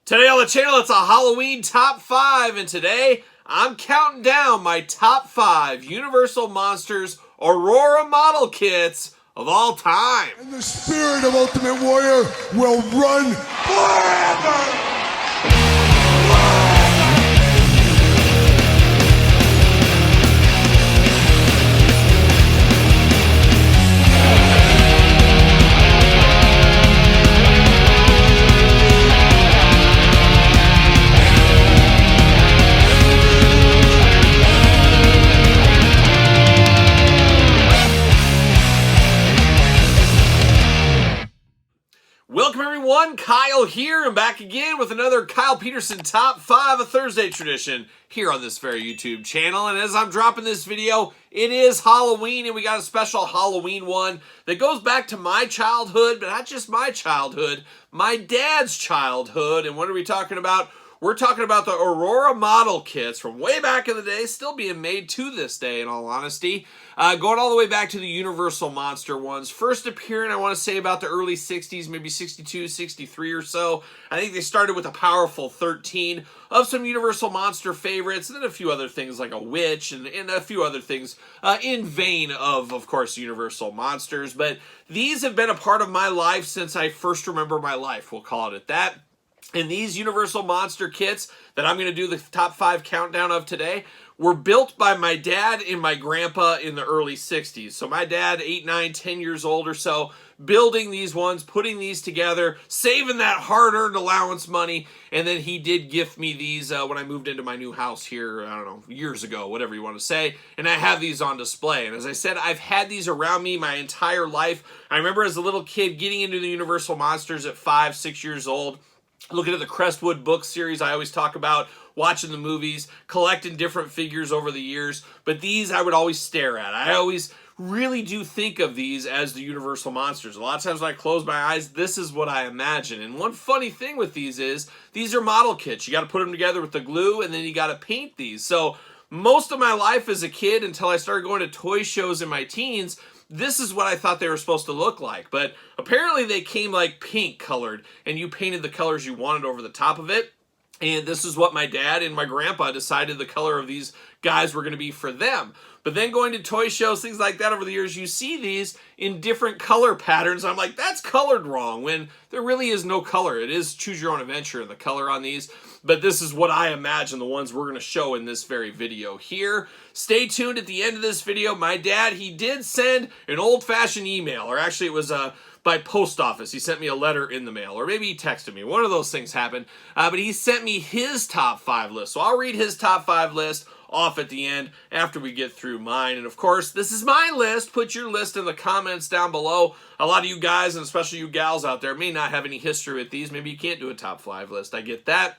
Today on the channel, it's a Halloween top 5, and today I'm counting down my top 5 Universal Monsters Aurora model kits of all time. And the spirit of Ultimate Warrior will run forever! Welcome everyone, Kyle here, and back again with another Kyle Peterson Top 5, a Thursday tradition here on this very YouTube channel. And as I'm dropping this video, it is Halloween, and we got a special Halloween one that goes back to my childhood, but not just my childhood, my dad's childhood. And what are we talking about? We're talking about the Aurora model kits from way back in the day, still being made to this day in all honesty. Going all the way back to the Universal Monster ones. First appearing, I want to say about the early 60s, maybe 62, 63 or so. I think they started with a powerful 13 of some Universal Monster favorites, and then a few other things like a witch and a few other things in vein of course, Universal Monsters. But these have been a part of my life since I first remember my life, we'll call it that. And these Universal Monster kits that I'm going to do the top 5 countdown of today were built by my dad and my grandpa in the early 60s. So my dad, 8, 9, 10 years old or so, building these ones, putting these together, saving that hard-earned allowance money, and then he did gift me these when I moved into my new house here, I don't know, years ago, whatever you want to say, and I have these on display. And as I said, I've had these around me my entire life. I remember as a little kid getting into the Universal Monsters at 5, 6 years old, looking at the Crestwood book series I always talk about, watching the movies, collecting different figures over the years, but these I would always stare at. I always really do think of these as the Universal Monsters. A lot of times when I close my eyes, this is what I imagine. And one funny thing with these is, these are model kits. You got to put them together with the glue, and then you got to paint these. So most of my life as a kid, until I started going to toy shows in my teens, this is what I thought they were supposed to look like. But apparently they came like pink colored, and you painted the colors you wanted over the top of it. And this is what my dad and my grandpa decided the color of these guys were going to be for them. But then going to toy shows, things like that over the years, you see these in different color patterns. I'm like, that's colored wrong, when there really is no color. It is choose your own adventure in the color on these. But this is what I imagine the ones we're going to show in this very video here. Stay tuned at the end of this video. My dad, he did send an old-fashioned email, or actually it was by post office. He sent me a letter in the mail, or maybe he texted me. One of those things happened. But he sent me his top 5 list. So I'll read his top 5 list off at the end after we get through mine. And of course, this is my list. Put your list in the comments down below. A lot of you guys, and especially you gals out there, may not have any history with these. Maybe you can't do a top 5 list. I get that.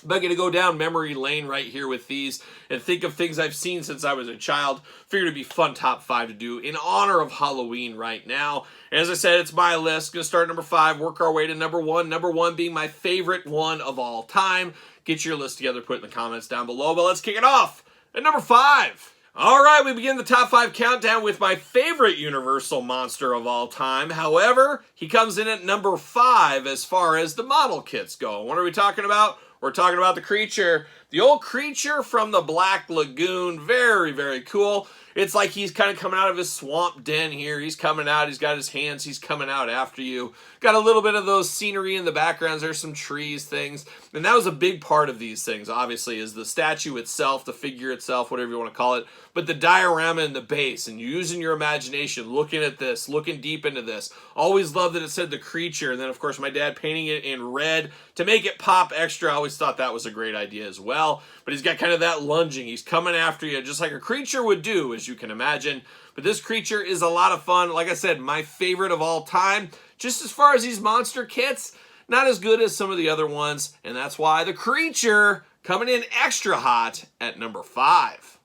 But I'm going to go down memory lane right here with these and think of things I've seen since I was a child. Figured it'd be fun top 5 to do in honor of Halloween right now. And as I said, it's my list. Going to start at number 5, work our way to number 1. Number 1 being my favorite one of all time. Get your list together, put it in the comments down below. But let's kick it off at number 5. All right, we begin the top 5 countdown with my favorite Universal Monster of all time. However, he comes in at number 5 as far as the model kits go. What are we talking about? We're talking about the creature, the old creature from the Black Lagoon. Very, very cool. It's like he's kind of coming out of his swamp den here. He's coming out. He's got his hands. He's coming out after you. Got a little bit of those scenery in the backgrounds. There's some trees, things. And that was a big part of these things, obviously, is the statue itself, the figure itself, whatever you want to call it. But the diorama and the base, and using your imagination, looking at this, looking deep into this. Always loved that it said the creature. And then, of course, my dad painting it in red to make it pop extra. I always thought that was a great idea as well. But he's got kind of that lunging. He's coming after you just like a creature would do, as you can imagine. But this creature is a lot of fun. Like I said, my favorite of all time. Just as far as these monster kits, not as good as some of the other ones. And that's why the creature coming in extra hot at number 5.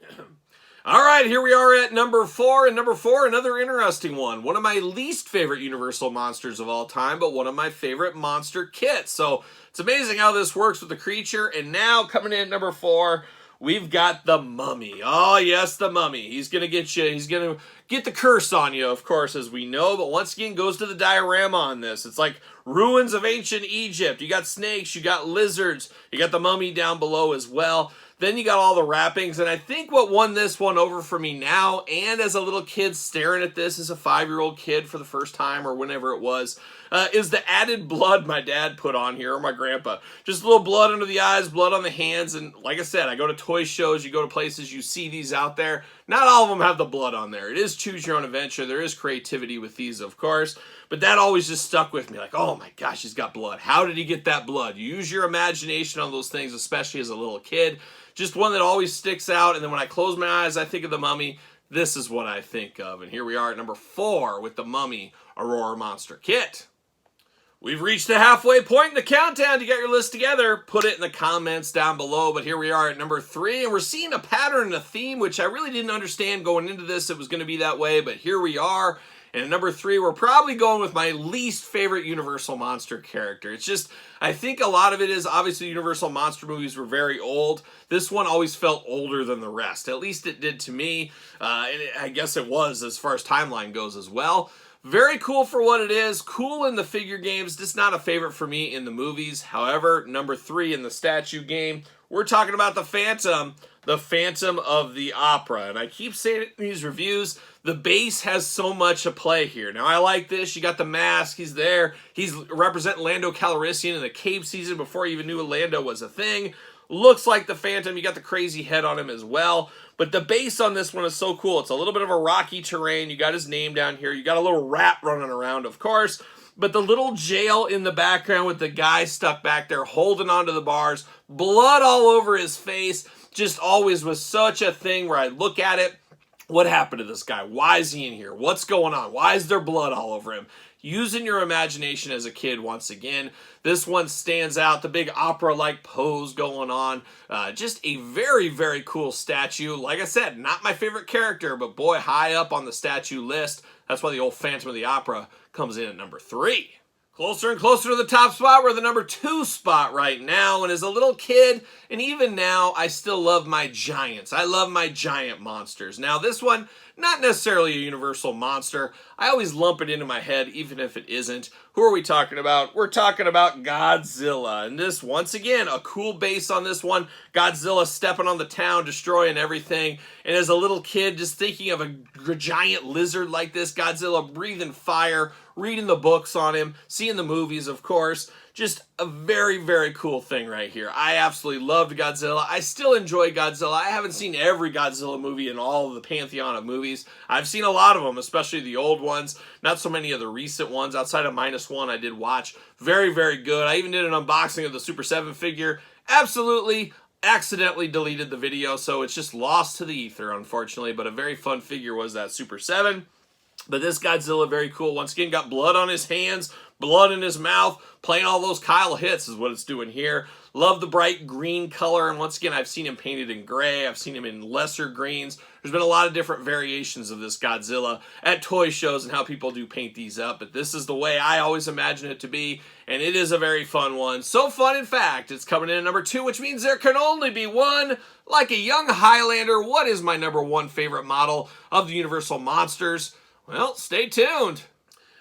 All right, here we are at number 4. And number 4, another interesting one. One of my least favorite Universal Monsters of all time, but one of my favorite monster kits. So it's amazing how this works with the creature. And now coming in at number 4, we've got the Mummy. Oh, yes, the Mummy. He's going to get you. He's going to get the curse on you, of course, as we know. But once again, goes to the diorama on this. It's like ruins of ancient Egypt. You got snakes. You got lizards. You got the Mummy down below as well. Then you got all the wrappings, and I think what won this one over for me now, and as a little kid staring at this as a 5-year-old kid for the first time or whenever it was, is the added blood my dad put on here, or my grandpa. Just a little blood under the eyes, blood on the hands, and like I said, I go to toy shows, you go to places, you see these out there. Not all of them have the blood on there. It is choose your own adventure. There is creativity with these, of course, but that always just stuck with me. Like, oh my gosh, he's got blood. How did he get that blood? Use your imagination on those things, especially as a little kid. Just one that always sticks out, and then when I close my eyes, I think of the Mummy. This is what I think of, and here we are at number 4 with the Mummy Aurora Monster Kit. We've reached the halfway point in the countdown. You got your list together, put it in the comments down below, but here we are at number 3, and we're seeing a pattern and a theme, which I really didn't understand going into this. It was going to be that way, but here we are. And at number 3, we're probably going with my least favorite Universal Monster character. It's just, I think a lot of it is, obviously Universal Monster movies were very old. This one always felt older than the rest. At least it did to me. I guess it was as far as timeline goes as well. Very cool for what it is. Cool in the figure games. Just not a favorite for me in the movies. However, number 3 in the statue game, we're talking about the Phantom of the Opera. And I keep saying it in these reviews, the base has so much to play here. Now, I like this. You got the mask. He's there. He's representing Lando Calrissian in the Cape season before he even knew Lando was a thing. Looks like the Phantom. You got the crazy head on him as well. But the base on this one is so cool. It's a little bit of a rocky terrain. You got his name down here. You got a little rat running around, of course. But the little jail in the background with the guy stuck back there holding onto the bars, blood all over his face, just always was such a thing where I look at it. What happened to this guy? Why is he in here? What's going on? Why is there blood all over him? Using your imagination as a kid once again. This one stands out. The big opera-like pose going on. Just a very, very cool statue. Like I said, not my favorite character, but boy, high up on the statue list. That's why the old Phantom of the Opera comes in at number 3. Closer and closer to the top spot. We're the number 2 spot right now. And as a little kid, and even now, I still love my giants. I love my giant monsters. Now, this one, not necessarily a universal monster. I always lump it into my head, even if it isn't. Who are we talking about? We're talking about Godzilla. And this, once again, a cool base on this one. Godzilla stepping on the town, destroying everything. And as a little kid, just thinking of a giant lizard like this, Godzilla breathing fire, reading the books on him, seeing the movies, of course. Just a very, very cool thing right here. I absolutely loved Godzilla. I still enjoy Godzilla. I haven't seen every Godzilla movie in all of the pantheon of movies. I've seen a lot of them, especially the old ones. Not so many of the recent ones. Outside of -1, I did watch. Very, very good. I even did an unboxing of the Super 7 figure. Absolutely accidentally deleted the video, so it's just lost to the ether, unfortunately. But a very fun figure was that Super 7. But this Godzilla, very cool. Once again, got blood on his hands, blood in his mouth, playing all those Kyle hits is what it's doing here. Love the bright green color, and once again, I've seen him painted in gray. I've seen him in lesser greens. There's been a lot of different variations of this Godzilla at toy shows and how people do paint these up, but this is the way I always imagine it to be, and it is a very fun one. So fun, in fact, it's coming in at number 2, which means there can only be one. Like a young Highlander, what is my number 1 favorite model of the Universal Monsters? Well, stay tuned.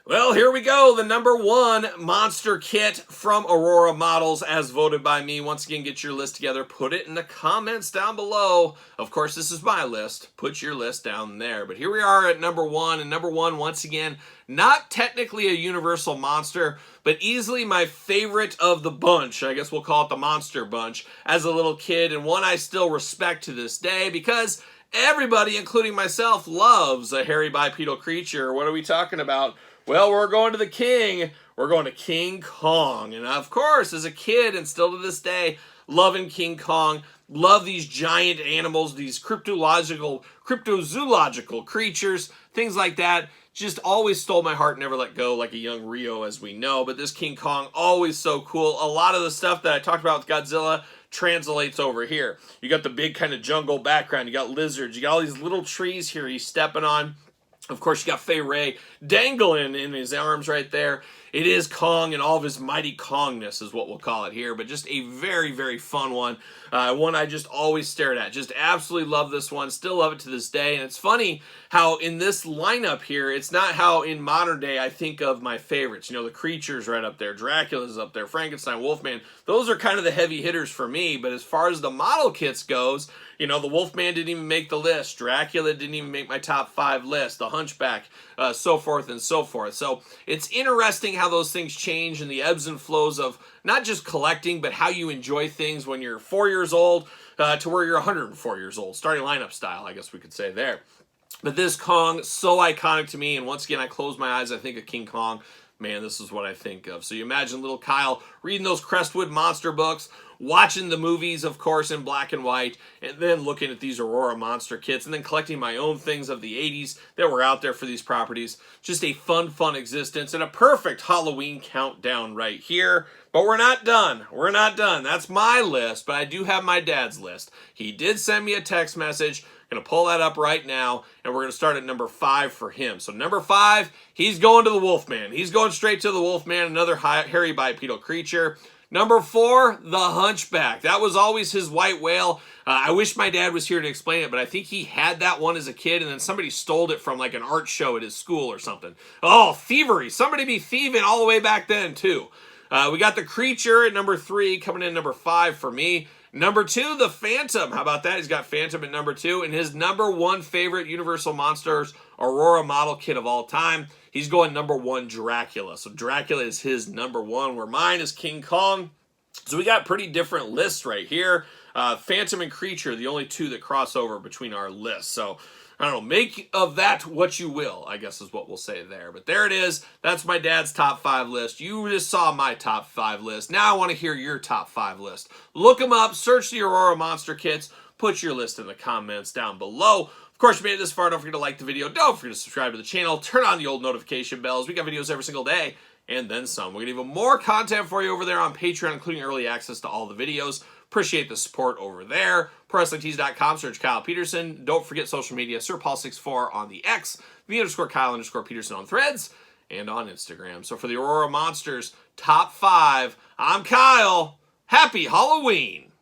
Well, here we go. The number 1 monster kit from Aurora Models as voted by me. Once again, get your list together. Put it in the comments down below. Of course, this is my list. Put your list down there. But here we are at number 1. And number 1, once again, not technically a Universal monster, but easily my favorite of the bunch. I guess we'll call it the Monster Bunch as a little kid. And one I still respect to this day because everybody, including myself, loves a hairy bipedal creature. What are we talking about? Well, we're going to the king. We're going to King Kong. And of course, as a kid and still to this day, loving King Kong. Love these giant animals, these cryptozoological creatures, things like that. Just always stole my heart, never let go, like a young Rio, as we know. But this King Kong, always so cool. A lot of the stuff that I talked about with Godzilla translates over here. You got the big kind of jungle background. You got lizards. You got all these little trees here he's stepping on. Of course, you got Fay Ray dangling in his arms right there. it is Kong and all of his mighty Kongness is what we'll call it here, but just a very, very fun one. One I just always stared at. Just absolutely love this one. Still love it to this day. And it's funny how in this lineup here, it's not how in modern day I think of my favorites. You know, the Creature's right up there. Dracula's up there. Frankenstein, Wolfman. Those are kind of the heavy hitters for me. But as far as the model kits goes, you know, the Wolfman didn't even make the list. Dracula didn't even make my top 5 list. The Hunchback, so forth and so forth. So it's interesting how those things change and the ebbs and flows of not just collecting, but how you enjoy things when you're 4 years old to where you're 104 years old. Starting lineup style, I guess we could say there. But this Kong, so iconic to me. And once again, I close my eyes, I think of King Kong. Man, this is what I think of. So you imagine little Kyle reading those Crestwood monster books, watching the movies, of course, in black and white, and then looking at these Aurora monster kits, and then collecting my own things of the 80s that were out there for these properties. Just a fun, fun existence, and a perfect Halloween countdown right here. But we're not done. We're not done. That's my list, but I do have my dad's list. He did send me a text message. I'm going to pull that up right now, and we're going to start at number 5 for him. So number 5, he's going to the Wolfman. He's going straight to the Wolfman, another hairy bipedal creature. Number 4, the Hunchback. That was always his white whale. I wish my dad was here to explain it, but I think he had that one as a kid, and then somebody stole it from like an art show at his school or something. Oh, thievery. Somebody be thieving all the way back then, too. We got the Creature at number 3, coming in number 5 for me. Number 2, the Phantom. How about that? He's got Phantom at number 2. And his number 1 favorite Universal Monsters Aurora model kit of all time. He's going number 1, Dracula. So Dracula is his number 1, where mine is King Kong. So we got pretty different lists right here. Phantom and Creature, the only 2 that cross over between our lists. So I don't know, make of that what you will, I guess is what we'll say there. But there it is. That's my dad's top 5 list. You just saw my top 5 list. Now I want to hear your top 5 list. Look them up, search the Aurora Monster Kits, put your list in the comments down below. Of course, you made it this far. Don't forget to like the video. Don't forget to subscribe to the channel. Turn on the old notification bells. We got videos every single day and then some. We're going to have even more content for you over there on Patreon, including early access to all the videos. Appreciate the support over there. ProWrestlingTees.com, search Kyle Peterson. Don't forget social media, SirPaul64 on the X, _Kyle_Peterson on Threads, and on Instagram. So for the Aurora Monsters top 5, I'm Kyle. Happy Halloween!